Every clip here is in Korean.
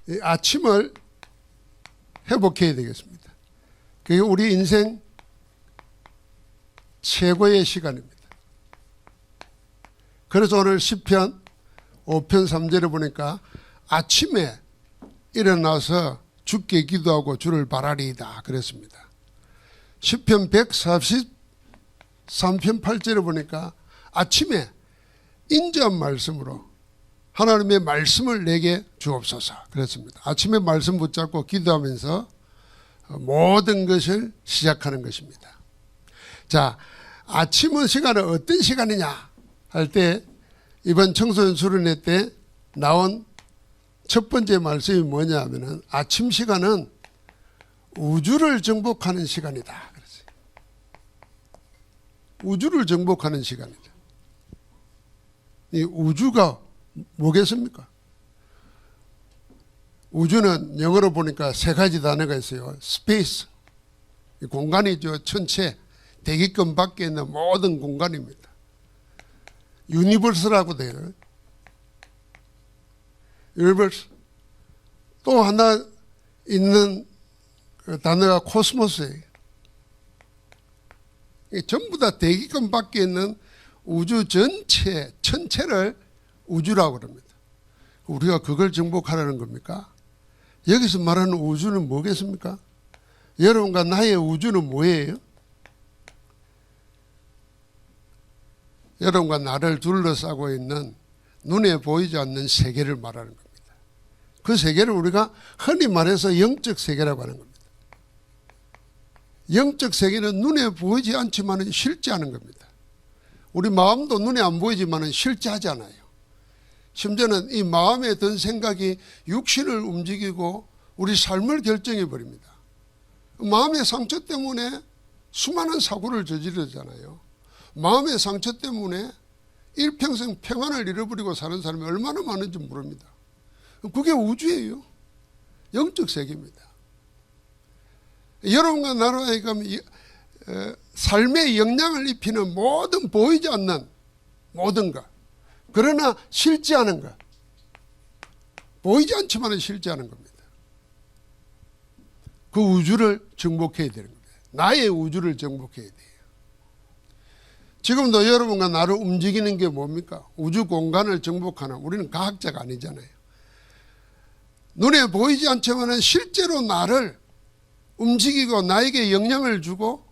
이 아침을 회복해야 되겠습니다. 그게 우리 인생 최고의 시간입니다. 그래서 오늘 시편 5편 3절에 보니까 아침에 일어나서 주께 기도하고 주를 바라리이다 그랬습니다. 시편 143편 8절에 보니까 아침에 인자한 말씀으로 하나님의 말씀을 내게 주옵소서 그랬습니다. 아침에 말씀 붙잡고 기도하면서 모든 것을 시작하는 것입니다. 자, 아침은 시간은 어떤 시간이냐 할 때 이번 청소년 수련회 때 나온 첫 번째 말씀이 뭐냐 하면은 아침 시간은 우주를 정복하는 시간이다 그랬어요. 우주를 정복하는 시간이죠. 이 우주가 뭐겠습니까? 우주는 영어로 보니까 세 가지 단어가 있어요. 스페이스, 공간이죠. 천체, 대기권 밖에 있는 모든 공간입니다. 유니버스라고 돼요. 유니버스. 또 하나 있는 그 단어가 코스모스예요. 전부 다 대기권 밖에 있는 우주 전체, 천체를 우주라고 합니다. 우리가 그걸 정복하라는 겁니까? 여기서 말하는 우주는 뭐겠습니까? 여러분과 나의 우주는 뭐예요? 여러분과 나를 둘러싸고 있는 눈에 보이지 않는 세계를 말하는 겁니다. 그 세계를 우리가 흔히 말해서 영적 세계라고 하는 겁니다. 영적 세계는 눈에 보이지 않지만 실제하는 겁니다. 우리 마음도 눈에 안 보이지만 실제하지 않아요. 심지어는 이 마음에 든 생각이 육신을 움직이고 우리 삶을 결정해 버립니다. 마음의 상처 때문에 수많은 사고를 저지르잖아요. 마음의 상처 때문에 일평생 평안을 잃어버리고 사는 사람이 얼마나 많은지 모릅니다. 그게 우주예요. 영적 세계입니다. 여러분과 나로 하여금 삶에 영향을 입히는 모든 보이지 않는 모든 것, 그러나 실제하는 것, 보이지 않지만 실제하는 겁니다. 그 우주를 정복해야 되는 겁니다. 나의 우주를 정복해야 돼요. 지금도 여러분과 나를 움직이는 게 뭡니까? 우주 공간을 정복하는, 우리는 과학자가 아니잖아요. 눈에 보이지 않지만 실제로 나를 움직이고 나에게 영향을 주고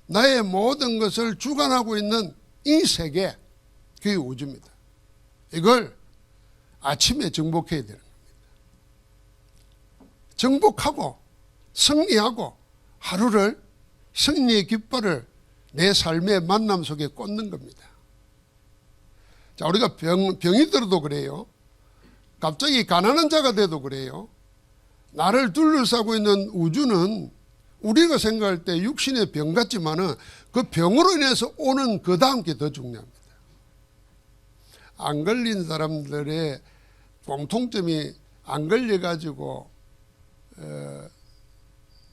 나의 모든 것을 주관하고 있는 이 세계, 그게 우주입니다. 이걸 아침에 정복해야 되는 겁니다. 정복하고 승리하고 하루를 승리의 깃발을 내 삶의 만남 속에 꽂는 겁니다. 자, 우리가 병이 들어도 그래요. 갑자기 가난한 자가 돼도 그래요. 나를 둘러싸고 있는 우주는 우리가 생각할 때 육신의 병 같지만은 그 병으로 인해서 오는 그 다음 게 더 중요합니다. 안 걸린 사람들의 공통점이 안 걸려가지고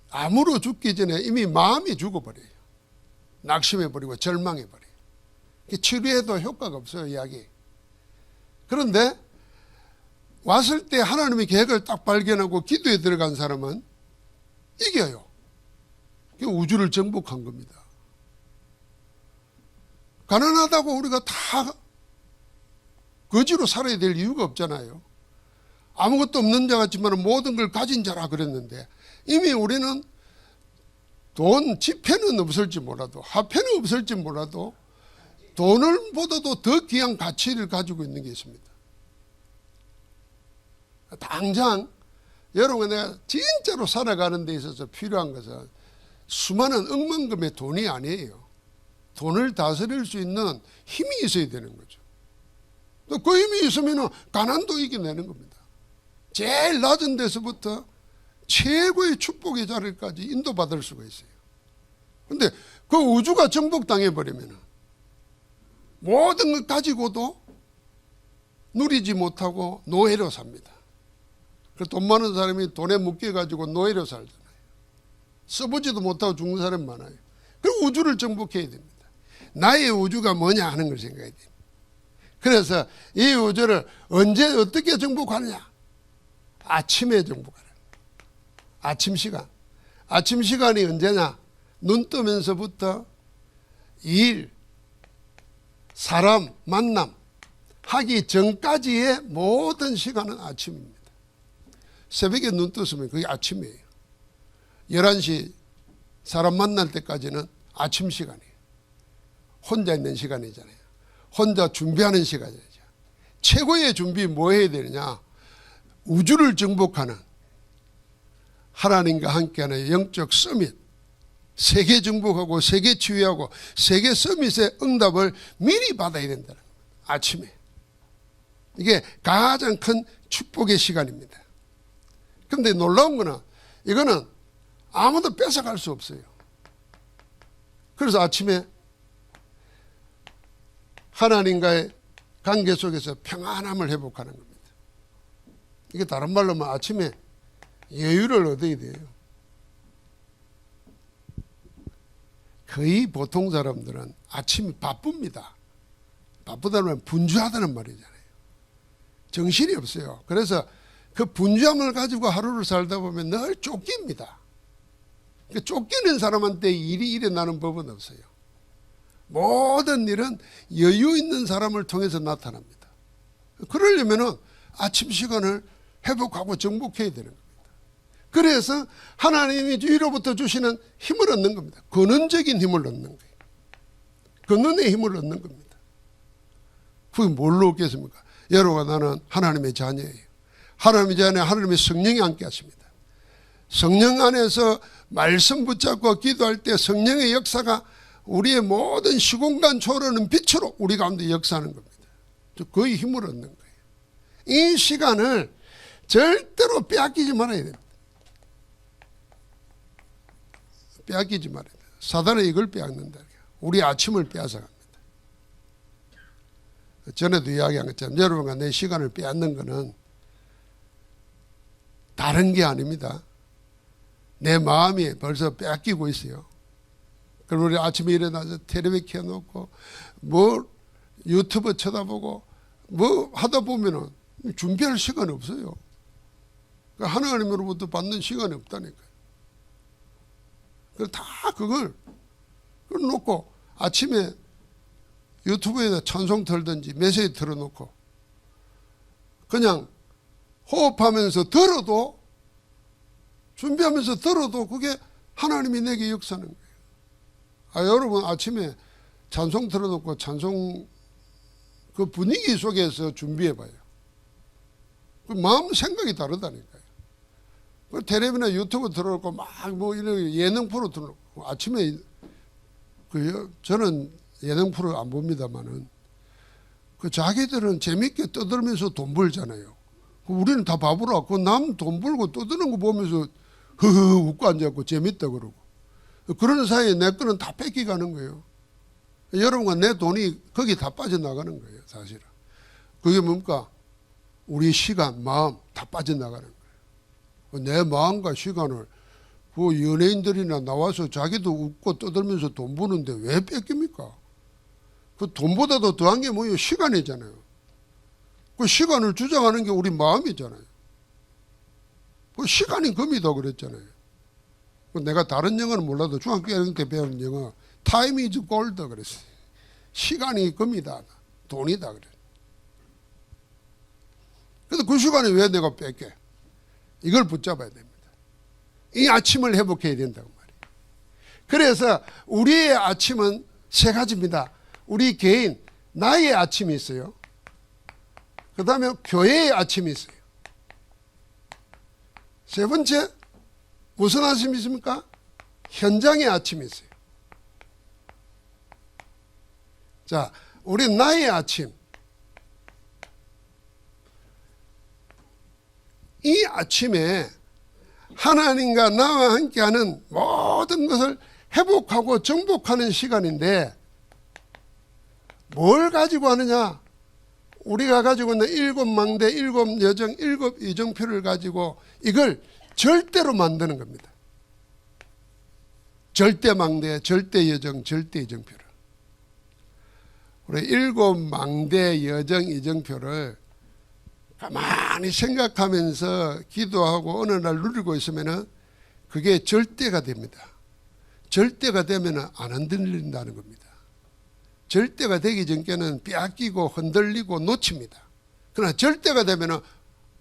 암으로 죽기 전에 이미 마음이 죽어버려요. 낙심해버리고 절망해버려요. 치료해도 효과가 없어요, 약이. 그런데 왔을 때 하나님의 계획을 딱 발견하고 기도에 들어간 사람은 이겨요. 우주를 정복한 겁니다. 가난하다고 우리가 다 거지로 살아야 될 이유가 없잖아요. 아무것도 없는 자 같지만 모든 걸 가진 자라 그랬는데 이미 우리는 돈, 지폐는 없을지 몰라도 화폐는 없을지 몰라도 돈을 보다도 더 귀한 가치를 가지고 있는 게 있습니다. 당장 여러분, 내가 진짜로 살아가는 데 있어서 필요한 것은 수많은 억만금의 돈이 아니에요. 돈을 다스릴 수 있는 힘이 있어야 되는 거죠. 또 그 힘이 있으면 가난도 이겨내는 겁니다. 제일 낮은 데서부터 최고의 축복의 자리까지 인도받을 수가 있어요. 그런데 그 우주가 정복당해버리면 모든 것 가지고도 누리지 못하고 노예로 삽니다. 돈 많은 사람이 돈에 묶여가지고 노예로 살잖아요. 써보지도 못하고 죽는 사람 많아요. 그리고 우주를 정복해야 됩니다. 나의 우주가 뭐냐 하는 걸 생각해야 됩니다. 그래서 이 우주를 언제 어떻게 정복하느냐? 아침에 정복하라. 아침 시간. 아침 시간이 언제냐? 눈 뜨면서부터 일, 사람 만남 하기 전까지의 모든 시간은 아침입니다. 새벽에 눈 떴으면 그게 아침이에요. 11시 사람 만날 때까지는 아침 시간이에요. 혼자 있는 시간이잖아요. 혼자 준비하는 시간이죠. 최고의 준비 뭐 해야 되느냐? 우주를 정복하는 하나님과 함께하는 영적 서밋, 세계 정복하고 세계 치유하고 세계 서밋의 응답을 미리 받아야 된다는 겁니다. 아침에. 이게 가장 큰 축복의 시간입니다. 그런데 놀라운 거는 이거는 아무도 뺏어갈 수 없어요. 그래서 아침에 하나님과의 관계 속에서 평안함을 회복하는 겁니다. 이게 다른 말로 하면 아침에 여유를 얻어야 돼요. 거의 보통 사람들은 아침이 바쁩니다. 바쁘다는 말은 분주하다는 말이잖아요. 정신이 없어요. 그래서 그 분주함을 가지고 하루를 살다 보면 늘 쫓깁니다. 그러니까 쫓기는 사람한테 일이 일어나는 법은 없어요. 모든 일은 여유 있는 사람을 통해서 나타납니다. 그러려면 아침 시간을 회복하고 정복해야 되는 겁니다. 그래서 하나님이 위로부터 주시는 힘을 얻는 겁니다. 근원적인 힘을 얻는 거예요. 근원의 힘을 얻는 겁니다. 그게 뭘로 얻겠습니까? 여러분과 나는 하나님의 자녀예요. 하나님의 자녀는 하나님의 성령이 함께 하십니다. 성령 안에서 말씀 붙잡고 기도할 때 성령의 역사가 우리의 모든 시공간 초월하는 빛으로 우리 가운데 역사하는 겁니다. 그의 힘을 얻는 거예요. 이 시간을 절대로 빼앗기지 말아야 됩니다. 빼앗기지 말아야 됩니다. 사단은 이걸 빼앗는다. 우리 아침을 빼앗아갑니다. 전에도 이야기한 것처럼 여러분과 내 시간을 빼앗는 것은 다른 게 아닙니다. 내 마음이 벌써 빼앗기고 있어요. 그럼 우리 아침에 일어나서 텔레비 켜놓고 뭐 유튜브 쳐다보고 뭐 하다 보면은 준비할 시간이 없어요. 하나님으로부터 받는 시간이 없다니까요. 그래서 다 그걸 놓고 아침에 유튜브에다 찬송 틀든지 메시지 틀어놓고 그냥 호흡하면서 들어도 준비하면서 들어도 그게 하나님이 내게 역사하는 거예요. 여러분 아침에 찬송 틀어놓고 찬송 그 분위기 속에서 준비해봐요. 그 마음 생각이 다르다니까요. 그 텔레비나 유튜브 틀어놓고 막 뭐 이런 예능 프로 틀어놓고 아침에 저는 예능 프로 안 봅니다만은 그 자기들은 재밌게 떠들면서 돈 벌잖아요. 우리는 다 바보라. 그 남 돈 벌고 떠드는 거 보면서 흐흐 웃고 앉아있고 재밌다 그러고. 그런 사이에 내 거는 다 뺏기가는 거예요. 여러분과 내 돈이 거기 다 빠져나가는 거예요. 사실은. 그게 뭡니까? 우리 시간, 마음 다 빠져나가는 거예요. 내 마음과 시간을 그 연예인들이나 나와서 자기도 웃고 떠들면서 돈 버는데 왜 뺏깁니까? 그 돈보다도 더한 게 뭐예요? 시간이잖아요. 그 시간을 주장하는 게 우리 마음이잖아요. 그 시간이 금이다 그랬잖아요. 내가 다른 영어는 몰라도 중학교 때 배운 영어 Time is gold 그랬어요. 시간이 금이다. 돈이다 그래. 그래서 그 시간에 왜 내가 뺏게? 이걸 붙잡아야 됩니다. 이 아침을 회복해야 된다고 말이에요. 그래서 우리의 아침은 세 가지입니다. 우리 개인 나의 아침이 있어요. 그 다음에 교회의 아침이 있어요. 세 번째 무슨 아침이 있습니까? 현장의 아침이 있어요. 자, 우리 나의 아침. 이 아침에 하나님과 나와 함께하는 모든 것을 회복하고 정복하는 시간인데 뭘 가지고 하느냐? 우리가 가지고 있는 7망대, 7여정, 7이정표를 가지고 이걸 절대로 만드는 겁니다. 절대망대, 절대여정, 절대이정표를. 우리 7망대, 여정, 이정표를 가만히 생각하면서 기도하고 어느 날 누리고 있으면은 그게 절대가 됩니다. 절대가 되면은 안 흔들린다는 겁니다. 절대가 되기 전께는 빼앗기고 흔들리고 놓칩니다. 그러나 절대가 되면은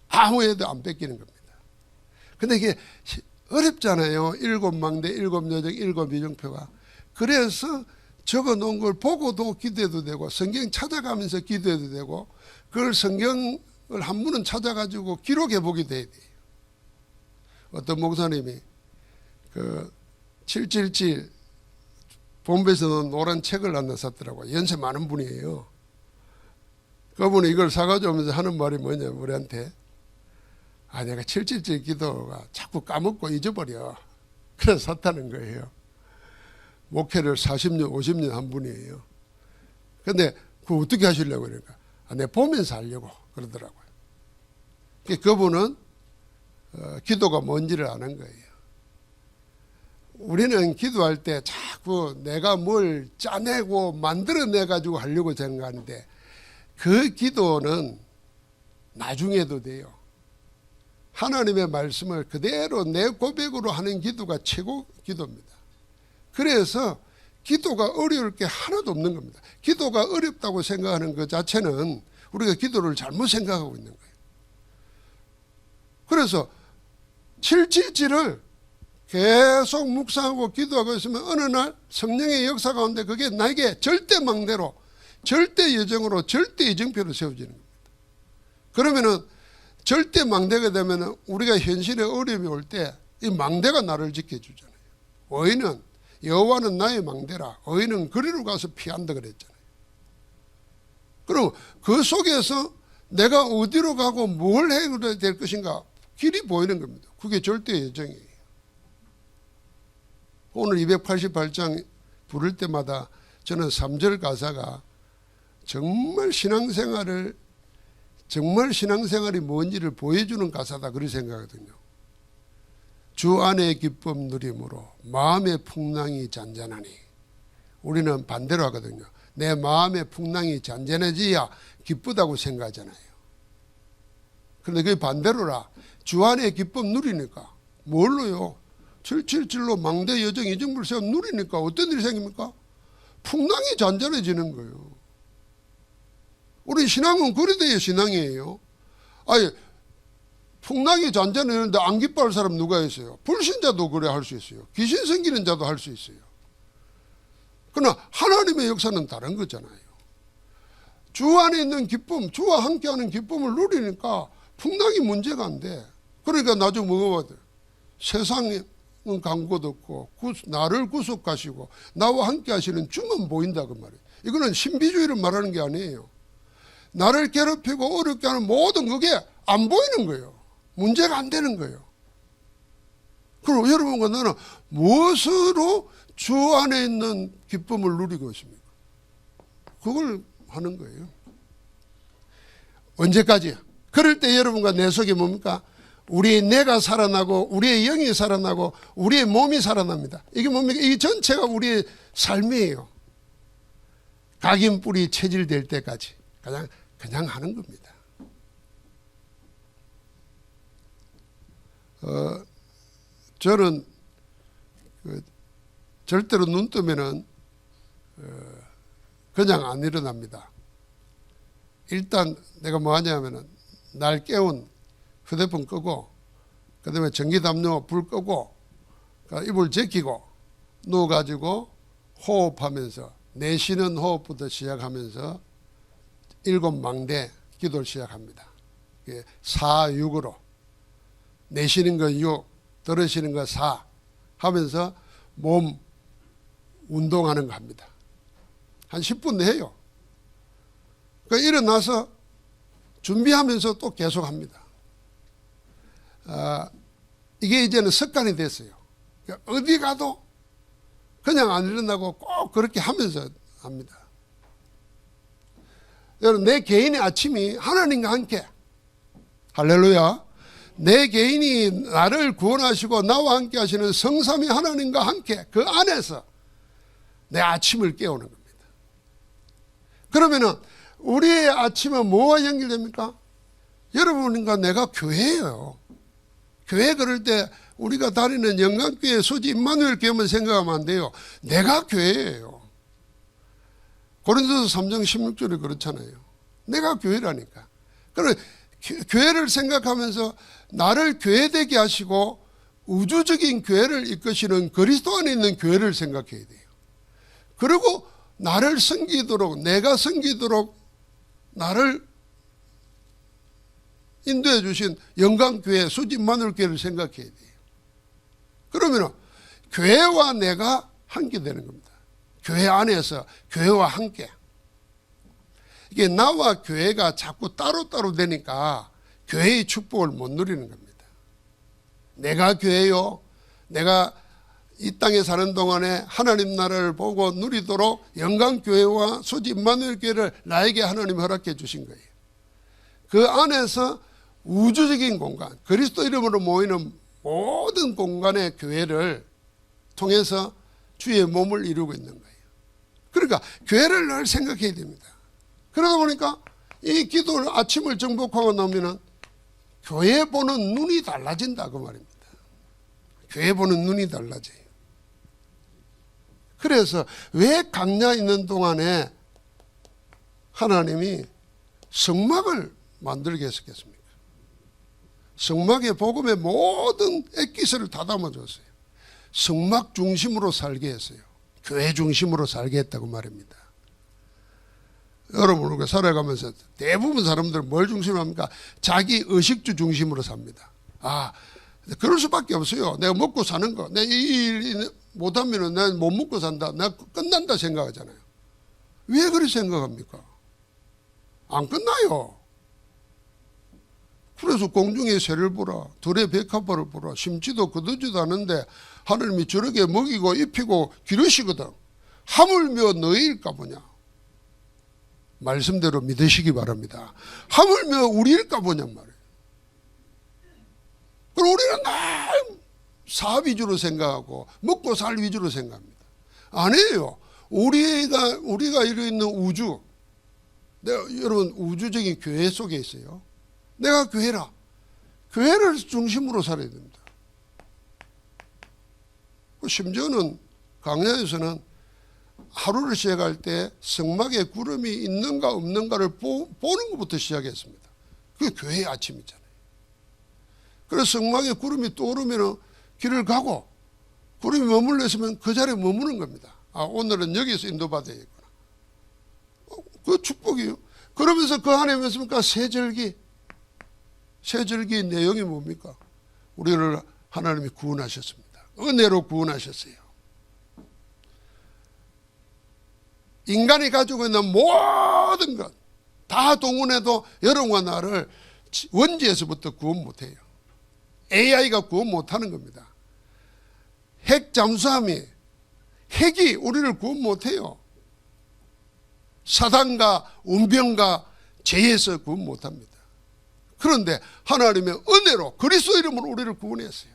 아무 애도 안 뺏기는 겁니다. 근데 이게 어렵잖아요. 7망대, 7요정, 7이정표가. 그래서 적어 놓은 걸 보고도 기도해도 되고 성경 찾아가면서 기도해도 되고 그걸 성경을 한문은 찾아가지고 기록해 보기도 해야 돼요. 어떤 목사님이 그 777 본부에서는 노란 책을 하나 샀더라고요. 연세 많은 분이에요. 그분이 이걸 사가지고 오면서 하는 말이 뭐냐면 우리한테 내가 777 기도가 자꾸 까먹고 잊어버려. 그래서 샀다는 거예요. 목회를 40년 50년 한 분이에요. 근데 그거 어떻게 하시려고 그러니까 내가 보면서 하려고 그러더라고요. 그분은 기도가 뭔지를 아는 거예요. 우리는 기도할 때 자꾸 내가 뭘 짜내고 만들어내 가지고 하려고 생각하는데 그 기도는 나중에도 돼요. 하나님의 말씀을 그대로 내 고백으로 하는 기도가 최고 기도입니다. 그래서 기도가 어려울 게 하나도 없는 겁니다. 기도가 어렵다고 생각하는 것 자체는 우리가 기도를 잘못 생각하고 있는 거예요. 그래서 777을 계속 묵상하고 기도하고 있으면 어느 날 성령의 역사 가운데 그게 나에게 절대망대로 절대 예정으로 절대 이정표로 세워지는 겁니다. 그러면은 절대 망대가 되면은 우리가 현실에 어려움이 올 때 이 망대가 나를 지켜주잖아요. 어인은 여호와는 나의 망대라. 어인은 그리로 가서 피한다 그랬잖아요. 그럼 그 속에서 내가 어디로 가고 뭘 해야 될 것인가 길이 보이는 겁니다. 그게 절대 예정이에요. 오늘 288장 부를 때마다 저는 3절 가사가 정말 신앙생활이 뭔지를 보여주는 가사다 그렇게 생각하거든요. 주 안의 기쁨 누림으로 마음의 풍랑이 잔잔하니. 우리는 반대로 하거든요. 내 마음의 풍랑이 잔잔해져야 기쁘다고 생각하잖아요. 그런데 그게 반대로라. 주 안의 기쁨 누리니까 뭘로요? 777로 망대 여정 이정불세가 누리니까 어떤 일이 생깁니까? 풍랑이 잔잔해지는 거예요. 우리 신앙은 그래 돼야 신앙이에요. 풍랑이 잔잔해지는데 안 기뻐할 사람 누가 있어요? 불신자도 그래 할 수 있어요. 귀신 생기는 자도 할 수 있어요. 그러나 하나님의 역사는 다른 거잖아요. 주 안에 있는 기쁨, 주와 함께하는 기쁨을 누리니까 풍랑이 문제가 안 돼. 그러니까 나중에 뭐가 돼? 세상은 간곳 없고 나를 구속하시고 나와 함께 하시는 주만 보인다 그 말이에요. 이거는 신비주의를 말하는 게 아니에요. 나를 괴롭히고 어렵게 하는 모든 그게 안 보이는 거예요. 문제가 안 되는 거예요. 그럼 여러분과 나는 무엇으로 주 안에 있는 기쁨을 누리고 있습니까? 그걸 하는 거예요. 언제까지? 그럴 때 여러분과 내 속에 뭡니까? 우리의 내가 살아나고 우리의 영이 살아나고 우리의 몸이 살아납니다. 이게 뭡니까? 이 전체가 우리의 삶이에요. 각인뿔이 체질될 때까지 그냥 하는 겁니다. 저는 절대로 눈 뜨면은 그냥 안 일어납니다. 일단 내가 뭐 하냐면은 날 깨운 휴대폰 끄고 그 다음에 전기담요 불 끄고 이불 제끼고 누워가지고 호흡하면서 내쉬는 호흡부터 시작하면서 7망대 기도를 시작합니다. 4-6으로 내쉬는 거 6, 들으시는 거 4 하면서 몸 운동하는 거 합니다. 한 10분 해요. 그러니까 일어나서 준비하면서 또 계속 합니다. 이게 이제는 습관이 됐어요. 그러니까 어디 가도 그냥 안 일어나고 꼭 그렇게 하면서 합니다. 여러분, 내 개인의 아침이 하나님과 함께, 할렐루야, 내 개인이 나를 구원하시고 나와 함께 하시는 성삼위 하나님과 함께 그 안에서 내 아침을 깨우는 겁니다. 그러면은 우리의 아침은 뭐와 연결됩니까? 여러분과 내가 교회예요. 교회 그럴 때 우리가 다니는 영광교회 소지 임마누엘 교회만 생각하면 안 돼요. 내가 교회예요. 고린도서 3장 16절에 그렇잖아요. 내가 교회라니까. 그래 교회를 생각하면서 나를 교회되게 하시고 우주적인 교회를 이끄시는 그리스도 안에 있는 교회를 생각해야 돼요. 그리고 나를 섬기도록, 내가 섬기도록 나를 인도해 주신 영광교회, 수집마늘교회를 생각해야 돼요. 그러면 교회와 내가 함께 되는 겁니다. 교회 안에서 교회와 함께. 이게 나와 교회가 자꾸 따로따로 되니까 교회의 축복을 못 누리는 겁니다. 내가 교회요. 내가 이 땅에 사는 동안에 하나님 나라를 보고 누리도록 영광교회와 수지 임마누엘교회를 나에게 하나님이 허락해 주신 거예요. 그 안에서 우주적인 공간, 그리스도 이름으로 모이는 모든 공간의 교회를 통해서 주의 몸을 이루고 있는 거예요. 그러니까 교회를 늘 생각해야 됩니다. 그러다 보니까 이 기도를 아침을 정복하고 나면은 교회 보는 눈이 달라진다 그 말입니다. 교회 보는 눈이 달라져요. 그래서 왜 강야 있는 동안에 하나님이 성막을 만들게 했었겠습니까? 성막에 복음의 모든 액기스를 다 담아줬어요. 성막 중심으로 살게 했어요. 교회 중심으로 살게 했다고 말입니다. 여러분 우리가 살아가면서 대부분 사람들은 뭘 중심으로 합니까? 자기 의식주 중심으로 삽니다. 그럴 수밖에 없어요. 내가 먹고 사는 거. 내가 이 일 못하면 난 못 먹고 산다. 나 끝난다 생각하잖아요. 왜 그렇게 생각합니까? 안 끝나요. 그래서 공중의 새를 보라. 들의 백합화를 보라. 심지도 거두지도 않은데 하나님이 저렇게 먹이고 입히고 기르시거든. 하물며 너희일까 보냐. 말씀대로 믿으시기 바랍니다. 하물며 우리일까 보냐 말이에요. 그럼 우리는 날 사업 위주로 생각하고 먹고 살 위주로 생각합니다. 아니에요. 우리가 이루고 있는 우주, 여러분 우주적인 교회 속에 있어요. 내가 교회라. 교회를 중심으로 살아야 됩니다. 심지어는 강야에서는 하루를 시작할 때 성막에 구름이 있는가 없는가를 보는 것부터 시작했습니다. 그게 교회의 아침이잖아요. 그래서 성막에 구름이 떠오르면 길을 가고 구름이 머물러 있으면 그 자리에 머무는 겁니다. 오늘은 여기서 인도받아야겠구나. 그 축복이에요. 그러면서 그 안에 맺습니까? 새절기. 새절기의 내용이 뭡니까? 우리를 하나님이 구원하셨습니다. 은혜로 구원하셨어요. 인간이 가지고 있는 모든 것 다 동원해도 여러분과 나를 원지에서부터 구원 못해요. AI가 구원 못하는 겁니다. 핵 잠수함이 핵이 우리를 구원 못해요. 사단과 운병과 죄에서 구원 못합니다. 그런데 하나님의 은혜로 그리스도 이름으로 우리를 구원했어요.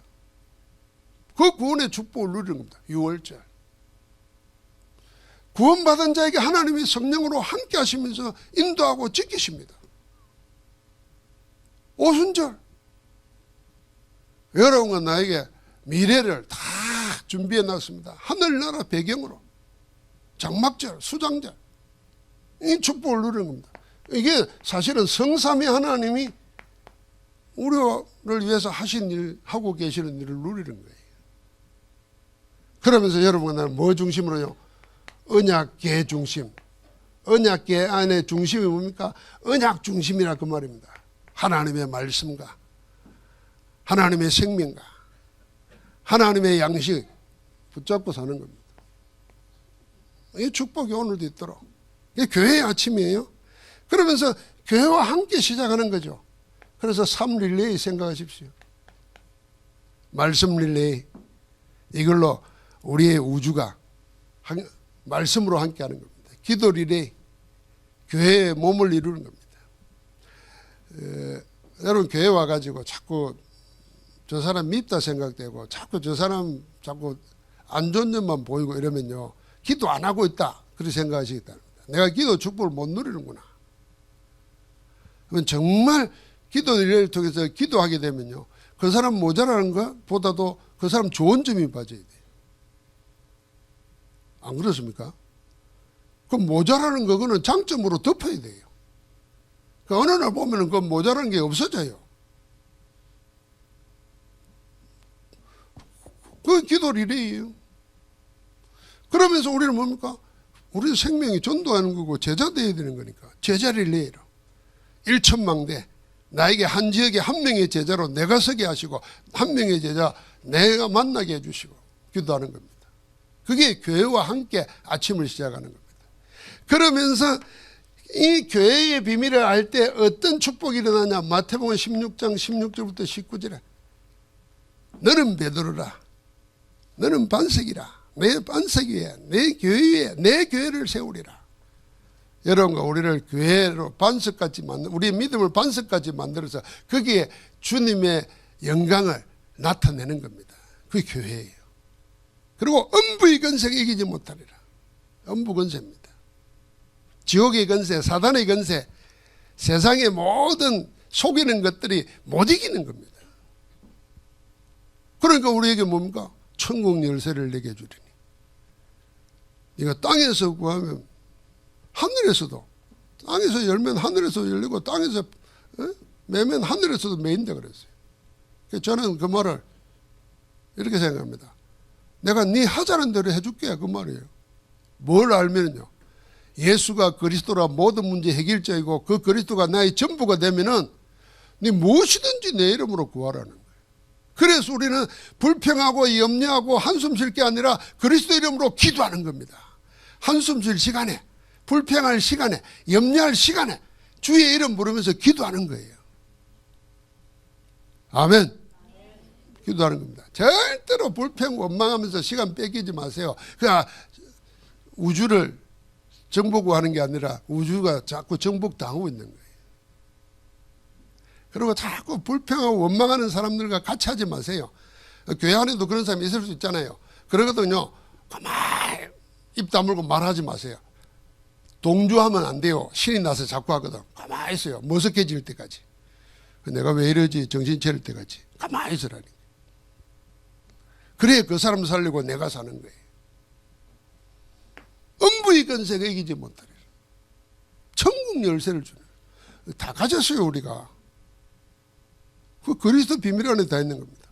그 구원의 축복을 누리는 겁니다. 6월절. 구원받은 자에게 하나님이 성령으로 함께 하시면서 인도하고 지키십니다. 오순절. 여러분과 나에게 미래를 다 준비해 놨습니다. 하늘나라 배경으로. 장막절, 수장절. 이 축복을 누리는 겁니다. 이게 사실은 성삼위 하나님이 우리를 위해서 하신 일, 하고 계시는 일을 누리는 거예요. 그러면서 여러분과 나는 뭐 중심으로요? 언약계 중심. 언약계 안에 중심이 뭡니까? 언약 중심이라 그 말입니다. 하나님의 말씀과 하나님의 생명과 하나님의 양식 붙잡고 사는 겁니다. 이 축복이 오늘도 있도록. 이게 교회의 아침이에요. 그러면서 교회와 함께 시작하는 거죠. 그래서 3릴레이 생각하십시오. 말씀 릴레이. 이걸로 우리의 우주가 말씀으로 함께 하는 겁니다. 기도 릴레이. 교회의 몸을 이루는 겁니다. 여러분 교회 와가지고 자꾸 저 사람 밉다 생각되고 자꾸 저 사람 자꾸 안 좋은 점만 보이고 이러면요. 기도 안 하고 있다. 그렇게 생각하시겠다는 겁니다. 내가 기도 축복을 못 누리는구나. 그러면 정말 기도 리레이를 통해서 기도하게 되면요, 그 사람 모자라는 것보다도 그 사람 좋은 점이 빠져야 돼요. 안 그렇습니까? 그 모자라는 그거는 장점으로 덮어야 돼요. 그 어느 날 보면은 그 모자라는 게 없어져요. 그 기도 리레이예요. 그러면서 우리는 뭡니까? 우리 생명이 전도하는 거고 제자 되어야 되는 거니까 제자 리레이로 1천망대 나에게 한 지역에 한 명의 제자로 내가 서게 하시고 한 명의 제자 내가 만나게 해주시고 기도하는 겁니다. 그게 교회와 함께 아침을 시작하는 겁니다. 그러면서 이 교회의 비밀을 알 때 어떤 축복이 일어나냐. 마태복음 16장 16절부터 19절에 너는 베드로라, 너는 반석이라, 내 반석 위에 내 교회 위에 내 교회를 세우리라. 여러분과 우리를 교회로 반석까지 우리의 믿음을 반석까지 만들어서 거기에 주님의 영광을 나타내는 겁니다. 그게 교회예요. 그리고 음부의 권세가 이기지 못하리라. 음부 권세입니다. 지옥의 권세, 사단의 권세, 세상의 모든 속이는 것들이 못 이기는 겁니다. 그러니까 우리에게 뭡니까? 천국 열쇠를 내게 주리니. 네가 땅에서 구하면 하늘에서도, 땅에서 열면 하늘에서 열리고 땅에서 매면 하늘에서도 매인다 그랬어요. 저는 그 말을 이렇게 생각합니다. 내가 네 하자는 대로 해줄게, 그 말이에요. 뭘 알면요, 예수가 그리스도라 모든 문제 해결자이고 그 그리스도가 나의 전부가 되면은 네 무엇이든지 내 이름으로 구하라는 거예요. 그래서 우리는 불평하고 염려하고 한숨 쉴 게 아니라 그리스도 이름으로 기도하는 겁니다. 한숨 쉴 시간에, 불평할 시간에, 염려할 시간에 주의 이름 부르면서 기도하는 거예요. 아멘. 기도하는 겁니다. 절대로 불평 원망하면서 시간 뺏기지 마세요. 그냥 우주를 정복하는 게 아니라 우주가 자꾸 정복당하고 있는 거예요. 그리고 자꾸 불평하고 원망하는 사람들과 같이 하지 마세요. 교회 안에도 그런 사람이 있을 수 있잖아요. 그러거든요. 가만히 입 다물고 말하지 마세요. 동조하면 안 돼요. 신이 나서 자꾸 하거든. 가만히 있어요. 머쓱해질 때까지. 내가 왜 이러지? 정신 차릴 때까지. 가만히 있으라니. 그래야 그 사람 살리고 내가 사는 거예요. 음부의 권세가 이기지 못하리라. 천국 열쇠를 주는. 다 가졌어요, 우리가. 그 그리스도 비밀 안에 다 있는 겁니다.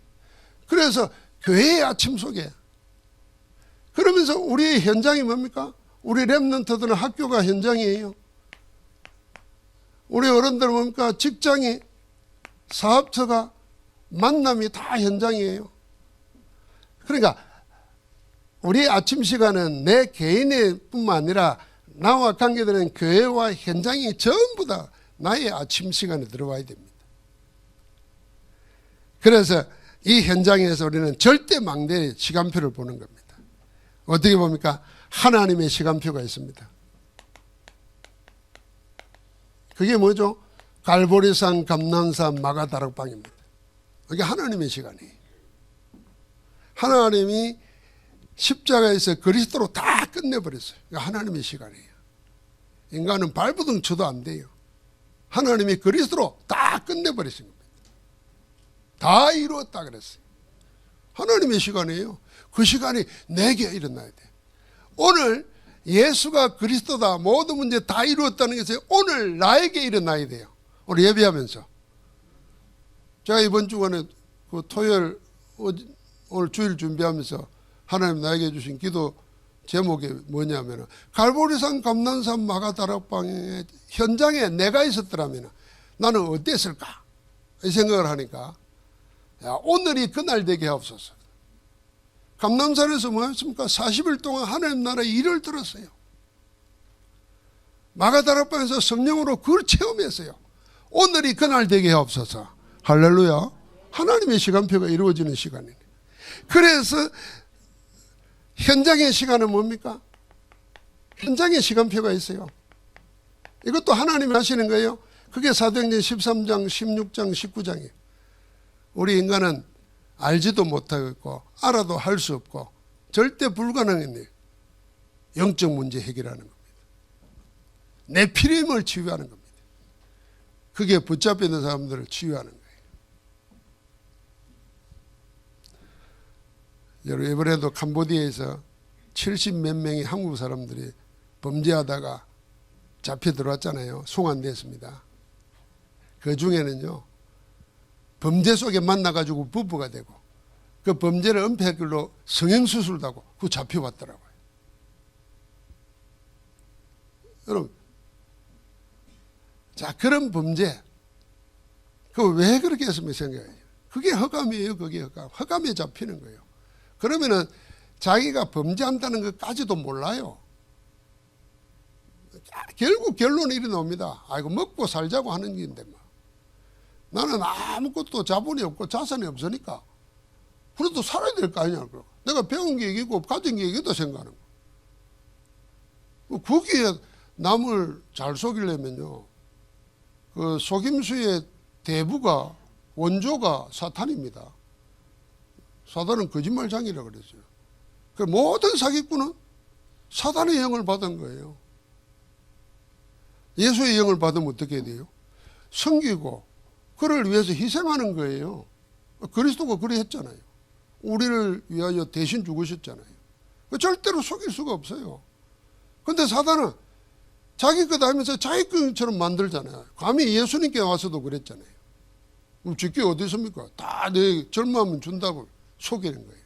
그래서 교회의 아침 속에, 그러면서 우리의 현장이 뭡니까? 우리 렘넌트들은 학교가 현장이에요. 우리 어른들은 뭡니까? 직장이, 사업처가, 만남이 다 현장이에요. 그러니까 우리 아침 시간은 내 개인의 뿐만 아니라 나와 관계되는 교회와 현장이 전부 다 나의 아침 시간에 들어와야 됩니다. 그래서 이 현장에서 우리는 절대 망대의 시간표를 보는 겁니다. 어떻게 봅니까? 하나님의 시간표가 있습니다. 그게 뭐죠? 갈보리산, 감난산, 마가다락방입니다. 그게 하나님의 시간이에요. 하나님이 십자가에서 그리스도로 다 끝내버렸어요. 하나님의 시간이에요. 인간은 발버둥 쳐도 안 돼요. 하나님이 그리스도로 다 끝내버리신 겁니다. 다 이루었다 그랬어요. 하나님의 시간이에요. 그 시간이 내게 일어나야 돼요. 오늘 예수가 그리스도다, 모든 문제 다 이루었다는 것이 오늘 나에게 일어나야 돼요. 오늘 예배하면서. 제가 이번 주간에 그 토요일 오늘 주일 준비하면서 하나님 나에게 주신 기도 제목이 뭐냐면 갈보리산, 감난산, 마가다락방의 현장에 내가 있었더라면 나는 어땠을까? 이 생각을 하니까 오늘이 그날 되게 하옵소서. 감난산에서 뭐 했습니까? 40일 동안 하나님 나라의 일을 들었어요. 마가다락방에서 성령으로 그걸 체험했어요. 오늘이 그날 되게 하옵소서. 할렐루야. 하나님의 시간표가 이루어지는 시간이네. 그래서 현장의 시간은 뭡니까? 현장의 시간표가 있어요. 이것도 하나님이 하시는 거예요. 그게 사도행전 13장, 16장, 19장이에요. 우리 인간은 알지도 못하고 알아도 할 수 없고 절대 불가능한 일, 영적 문제 해결하는 겁니다. 내 필요함을 치유하는 겁니다. 그게 붙잡혀 있는 사람들을 치유하는 거예요. 여러분, 이번에도 캄보디아에서 70 몇 명의 한국 사람들이 범죄하다가 잡혀 들어왔잖아요. 송환됐습니다. 그 중에는요, 범죄 속에 만나가지고 부부가 되고 그 범죄를 은폐한 걸로 성형수술도 하고 그 잡혀왔더라고요. 여러분, 자, 그런 범죄, 그 왜 그렇게 했으면 생각해요? 그게 허감이에요. 그게 허감. 허감에 잡히는 거예요. 그러면은 자기가 범죄한다는 것까지도 몰라요. 결국 결론이 이리 나옵니다. 아이고, 먹고 살자고 하는 건데 뭐. 나는 아무것도 자본이 없고 자산이 없으니까 그래도 살아야 될 거 아니냐. 내가 배운 게 이기고 가진 게 이기다 생각하는 거. 거기에 남을 잘 속이려면요, 그 속임수의 대부가, 원조가 사탄입니다. 사탄은 거짓말장이라고 그랬어요. 그 모든 사기꾼은 사탄의 영을 받은 거예요. 예수의 영을 받으면 어떻게 해야 돼요? 섬기고 그를 위해서 희생하는 거예요. 그리스도가 그리 했잖아요. 우리를 위하여 대신 죽으셨잖아요. 절대로 속일 수가 없어요. 그런데 사단은 자기 것 하면서 자기 것처럼 만들잖아요. 감히 예수님께 와서도 그랬잖아요. 그럼 주께 어디 있습니까? 다 내 젊어하면 준다고 속이는 거예요.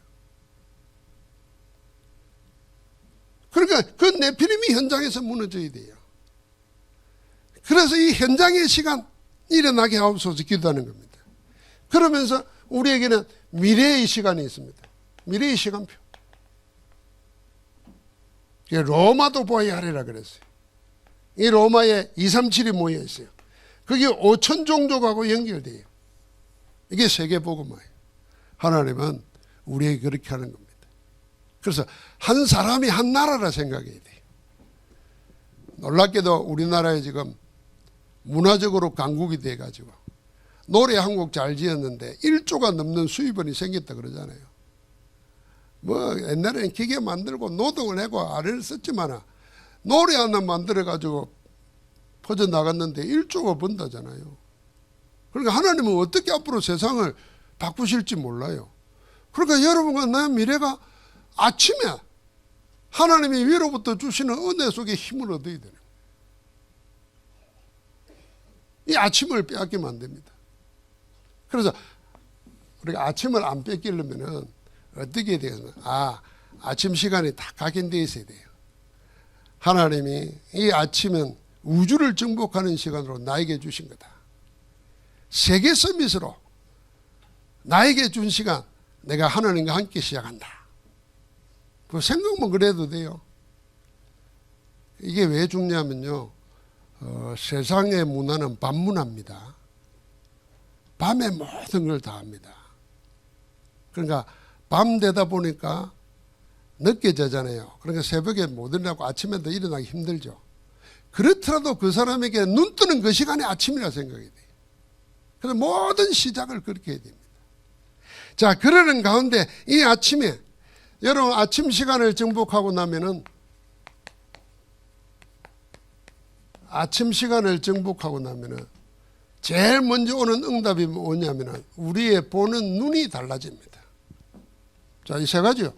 그러니까 그 네피림이 현장에서 무너져야 돼요. 그래서 이 현장의 시간 일어나게 하옵소서 기도하는 겁니다. 그러면서 우리에게는 미래의 시간이 있습니다. 미래의 시간표. 로마도 보아야 하리라 그랬어요. 이 로마에 237이 모여 있어요. 그게 5천 종족하고 연결돼요. 이게 세계복음화예요. 하나님은 우리에게 그렇게 하는 겁니다. 그래서 한 사람이 한 나라라 생각해야 돼요. 놀랍게도 우리나라에 지금 문화적으로 강국이 돼가지고 노래 한 곡 잘 지었는데 1조가 넘는 수입원이 생겼다 그러잖아요. 뭐 옛날에는 기계 만들고 노동을 하고 아래를 썼지만 노래 하나 만들어가지고 퍼져나갔는데 1조가 번다잖아요. 그러니까 하나님은 어떻게 앞으로 세상을 바꾸실지 몰라요. 그러니까 여러분과 나의 미래가 아침에 하나님이 위로부터 주시는 은혜 속에 힘을 얻어야 되는 거예요. 이 아침을 빼앗기면 안 됩니다. 그래서 우리가 아침을 안 뺏기려면은 어떻게 해야 되겠나? 아침 시간이 다 각인되어 있어야 돼요. 하나님이 이 아침은 우주를 정복하는 시간으로 나에게 주신 거다. 세계 서밋으로 나에게 준 시간, 내가 하나님과 함께 시작한다. 그 생각만 그래도 돼요. 이게 왜 중요하면요, 세상의 문화는 밤문화입니다. 밤에 모든 걸 다 합니다. 그러니까 밤 되다 보니까 늦게 자잖아요. 그러니까 새벽에 못 일어나고 아침에도 일어나기 힘들죠. 그렇더라도 그 사람에게 눈 뜨는 그 시간이 아침이라 생각이 돼요. 그래서 모든 시작을 그렇게 해야 됩니다. 자, 그러는 가운데 이 아침에 여러분 아침 시간을 정복하고 나면은 제일 먼저 오는 응답이 뭐냐면은 우리의 보는 눈이 달라집니다. 자, 이 세 가지요.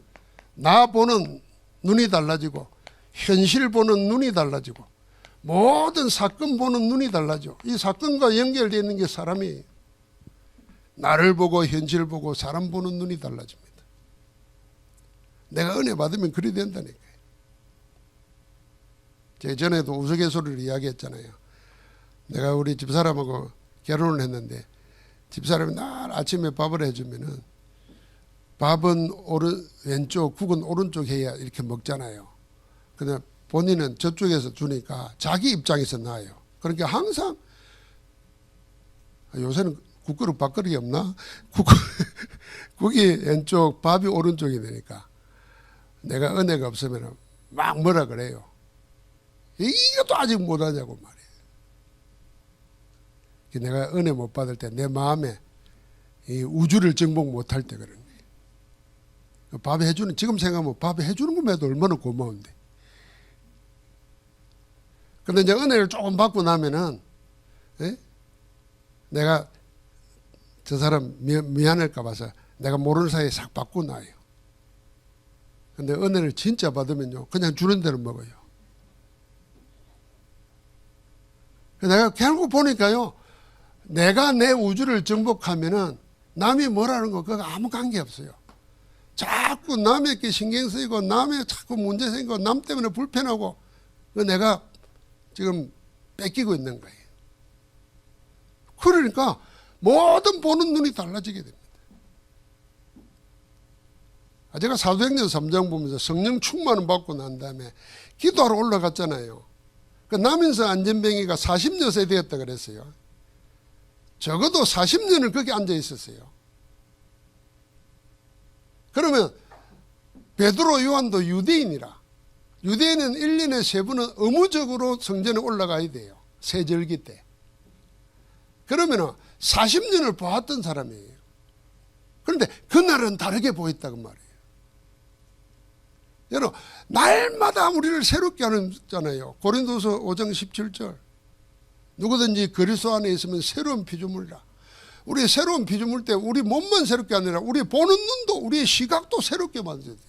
나 보는 눈이 달라지고, 현실 보는 눈이 달라지고, 모든 사건 보는 눈이 달라져. 이 사건과 연결되어 있는 게 사람이에요. 나를 보고 현실 보고 사람 보는 눈이 달라집니다. 내가 은혜 받으면 그리 된다니까요. 제가 전에도 우스갯소리를 이야기했잖아요. 내가 우리 집사람하고 결혼을 했는데 집사람이 날 아침에 밥을 해주면은 밥은 왼쪽, 국은 오른쪽 해야 이렇게 먹잖아요. 근데 본인은 저쪽에서 주니까 자기 입장에서 나아요. 그러니까 항상 요새는 국그릇 밥그릇이 없나? 국이 왼쪽, 밥이 오른쪽이 되니까 내가 은혜가 없으면 막 뭐라 그래요. 이것도 아직 못하냐고 말이에요. 내가 은혜 못 받을 때 내 마음에 이 우주를 정복 못할 때 그런 거예요. 밥 해주는, 지금 생각하면 밥 해주는 것만 해도 얼마나 고마운데. 근데 이제 은혜를 조금 받고 나면은, 예? 내가 저 사람 미안할까 봐서 내가 모르는 사이에 싹 바꾸나요. 근데 은혜를 진짜 받으면요, 그냥 주는 대로 먹어요. 내가 결국 보니까요, 내가 내 우주를 정복하면은 남이 뭐라는 거 그거 아무 관계 없어요. 자꾸 남에게 신경 쓰이고 남의 자꾸 문제 생기고 남 때문에 불편하고 내가 지금 뺏기고 있는 거예요. 그러니까 모든 보는 눈이 달라지게 됩니다. 제가 사도행전 3장 보면서 성령 충만을 받고 난 다음에 기도하러 올라갔잖아요. 그 남인서 안전뱅이가 40여세 되었다 그랬어요. 적어도 40년을 거기 앉아 있었어요. 그러면 베드로 요한도 유대인이라, 유대인은 1년에 3번은 의무적으로 성전에 올라가야 돼요. 세절기 때. 그러면 40년을 보았던 사람이에요. 그런데 그날은 다르게 보였다고 말이에요. 여러분, 날마다 우리를 새롭게 하잖아요. 고린도서 5장 17절. 누구든지 그리스도 안에 있으면 새로운 피조물이라. 우리 새로운 피조물 때 우리 몸만 새롭게 아니라 우리 보는 눈도, 우리의 시각도 새롭게 만들어야 돼.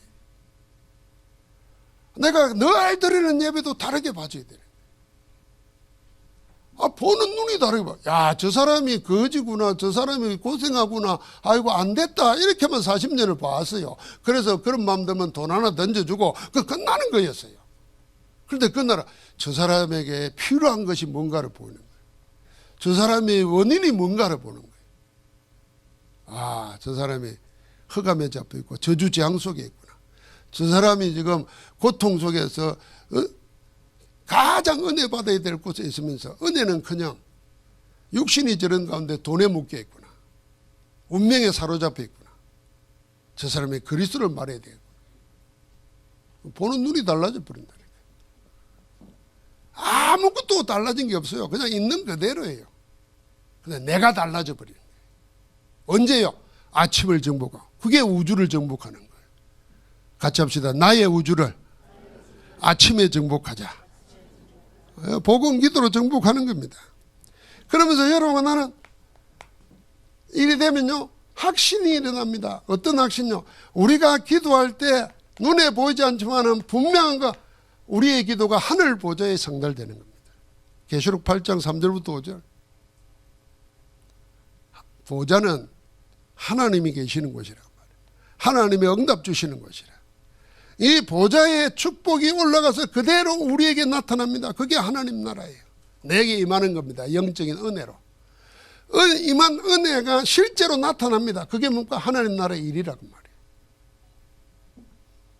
내가 늘 드리는 예배도 다르게 봐줘야 돼. 보는 눈이 다르게 봐. 야, 저 사람이 거지구나, 저 사람이 고생하구나, 아이고 안 됐다, 이렇게만 40년을 봤어요. 그래서 그런 마음 들면 돈 하나 던져주고 그 끝나는 거였어요. 그런데 그날 저 사람에게 필요한 것이 뭔가를 보이는 거예요. 저 사람의 원인이 뭔가를 보는 거예요. 저 사람이 흑암에 잡혀 있고 저주재앙 속에 있구나. 저 사람이 지금 고통 속에서 가장 은혜 받아야 될 곳에 있으면서 은혜는 그냥 육신이 저런 가운데 돈에 묶여 있구나. 운명에 사로잡혀 있구나. 저 사람이 그리스도를 말해야 되겠구나. 보는 눈이 달라져 버린다니까. 아무것도 달라진 게 없어요. 그냥 있는 그대로예요. 근데 내가 달라져 버리는 거예요. 언제요? 아침을 정복하고. 그게 우주를 정복하는 거예요. 같이 합시다. 나의 우주를 아침에 정복하자. 복음 기도로 정복하는 겁니다. 그러면서 여러분, 나는 일이 되면요, 확신이 일어납니다. 어떤 확신요? 우리가 기도할 때 눈에 보이지 않지만은 분명한 거, 우리의 기도가 하늘 보좌에 상달되는 겁니다. 계시록 8장 3절부터 5절. 보좌는 하나님이 계시는 곳이라고 말해요. 하나님이 응답 주시는 곳이라. 이 보좌의 축복이 올라가서 그대로 우리에게 나타납니다. 그게 하나님 나라예요. 내게 임하는 겁니다. 영적인 은혜로. 임한 은혜가 실제로 나타납니다. 그게 뭔가 하나님 나라의 일이라고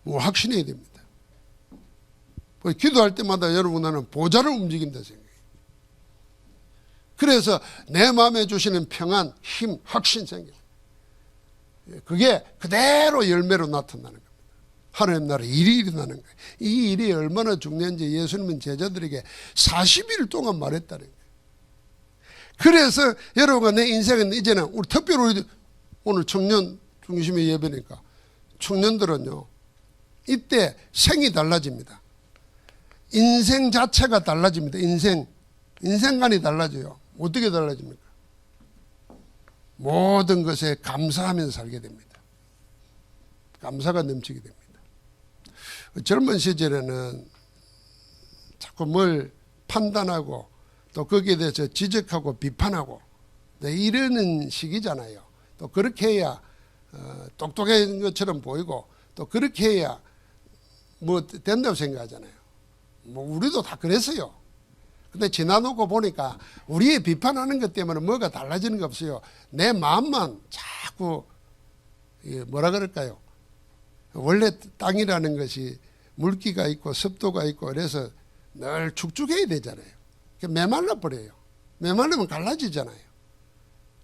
말이에요. 확신해야 됩니다. 기도할 때마다 여러분, 나는 보좌를 움직인다 생각해요. 그래서 내 마음에 주시는 평안, 힘, 확신 생겨요. 그게 그대로 열매로 나타나는 겁니다. 하나님 나라의 일이 일어나는 거예요. 이 일이 얼마나 중요한지 예수님은 제자들에게 40일 동안 말했다는 거예요. 그래서 여러분과 내 인생은 이제는 우리 특별히 오늘 청년 중심의 예배니까 청년들은요, 이때 생이 달라집니다. 인생 자체가 달라집니다. 인생관이 달라져요. 어떻게 달라집니까? 모든 것에 감사하면서 살게 됩니다. 감사가 넘치게 됩니다. 젊은 시절에는 자꾸 뭘 판단하고 또 거기에 대해서 지적하고 비판하고 이러는 시기잖아요. 또 그렇게 해야 똑똑한 것처럼 보이고 또 그렇게 해야 뭐 된다고 생각하잖아요. 뭐 우리도 다 그랬어요. 근데 지나놓고 보니까 우리의 비판하는 것 때문에 뭐가 달라지는 게 없어요. 내 마음만 자꾸 뭐라 그럴까요? 원래 땅이라는 것이 물기가 있고 습도가 있고 그래서 늘 축축해야 되잖아요. 메말라 버려요. 메말르면 갈라지잖아요.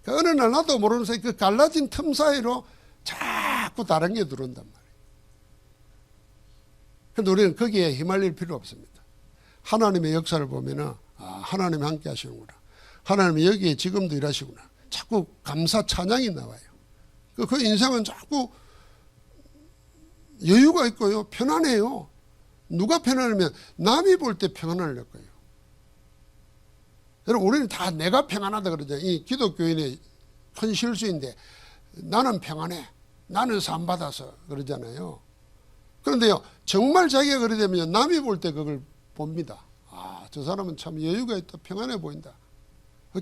어느 날 나도 모르는 사이 그 갈라진 틈 사이로 자꾸 다른 게 들어온단 말이에요. 그런데 우리는 거기에 휘말릴 필요 없습니다. 하나님의 역사를 보면은 하나님이 함께 하시는구나. 하나님이 여기에 지금도 일하시구나. 자꾸 감사 찬양이 나와요. 그 인생은 자꾸 여유가 있고요. 편안해요. 누가 편안하면 남이 볼 때 평안할 거예요. 여러분 우리는 다 내가 평안하다 그러죠. 이 기독교인의 큰 실수인데 나는 평안해. 나는 산받아서 그러잖아요. 그런데요 정말 자기가 그래 되면 남이 볼 때 그걸 봅니다. 아, 저 사람은 참 여유가 있다. 평안해 보인다.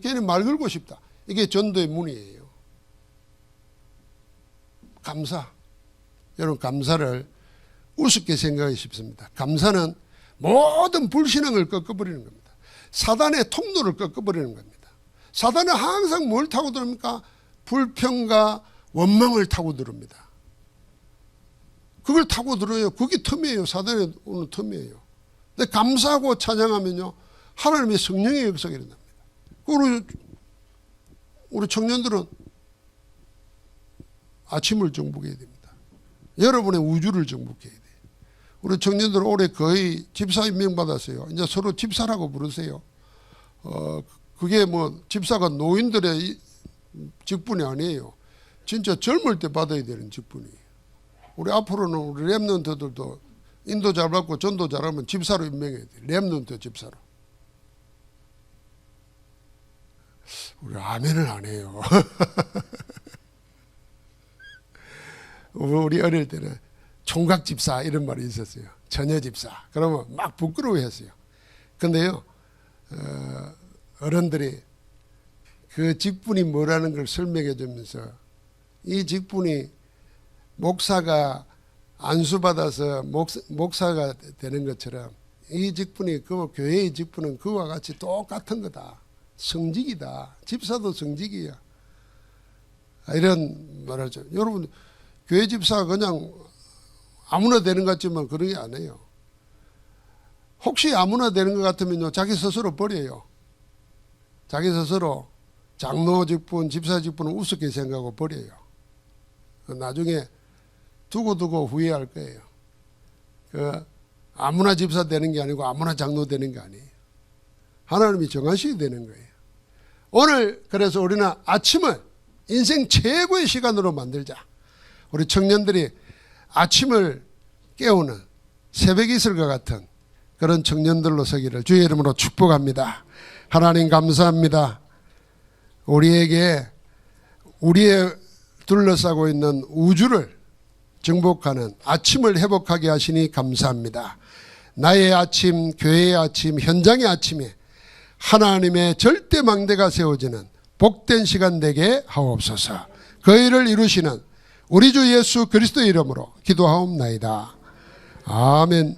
괜히 말 걸고 싶다. 이게 전도의 문이에요. 감사. 여러분 감사를 우습게 생각하기 쉽습니다. 감사는 모든 불신앙을 꺾어버리는 겁니다. 사단의 통로를 꺾어버리는 겁니다. 사단은 항상 뭘 타고 들어옵니까? 불평과 원망을 타고 들어옵니다. 그걸 타고 들어요. 그게 틈이에요. 사단의 오는 틈이에요. 근데 감사하고 찬양하면요 하나님의 성령의 역사가 일어납니다. 우리 청년들은 아침을 정복해야 됩니다. 여러분의 우주를 정복해야 돼요. 우리 청년들 올해 거의 집사 임명받았어요. 이제 서로 집사라고 부르세요. 그게 뭐 집사가 노인들의 직분이 아니에요. 진짜 젊을 때 받아야 되는 직분이에요. 우리 앞으로는 우리 랩런트들도 인도 잘 받고 전도 잘하면 집사로 임명해야 돼요. 랩런트 집사로. 우리 아멘을 안 해요. 우리 어릴 때는 총각 집사 이런 말이 있었어요. 처녀 집사. 그러면 막 부끄러워했어요. 근데요, 어른들이 그 직분이 뭐라는 걸 설명해 주면서 이 직분이 목사가 안수받아서 목사가 되는 것처럼 이 직분이 그 교회의 직분은 그와 같이 똑같은 거다. 성직이다. 집사도 성직이야. 이런 말을 하죠. 여러분 교회 집사가 그냥 아무나 되는 것 같지만 그런 게 아니에요. 혹시 아무나 되는 것 같으면요 자기 스스로 버려요. 자기 스스로 장로 직분, 집사 직분을 우습게 생각하고 버려요. 나중에 두고 후회할 거예요. 아무나 집사 되는 게 아니고 아무나 장로 되는 게 아니에요. 하나님이 정하셔야 되는 거예요. 오늘 그래서 우리는 아침을 인생 최고의 시간으로 만들자. 우리 청년들이 아침을 깨우는 새벽 이슬과 같은 그런 청년들로 서기를 주의 이름으로 축복합니다. 하나님 감사합니다. 우리에게 우리의 둘러싸고 있는 우주를 정복하는 아침을 회복하게 하시니 감사합니다. 나의 아침, 교회의 아침, 현장의 아침에 하나님의 절대 망대가 세워지는 복된 시간 되게 하옵소서. 그 일을 이루시는 우리 주 예수 그리스도의 이름으로 기도하옵나이다. 아멘.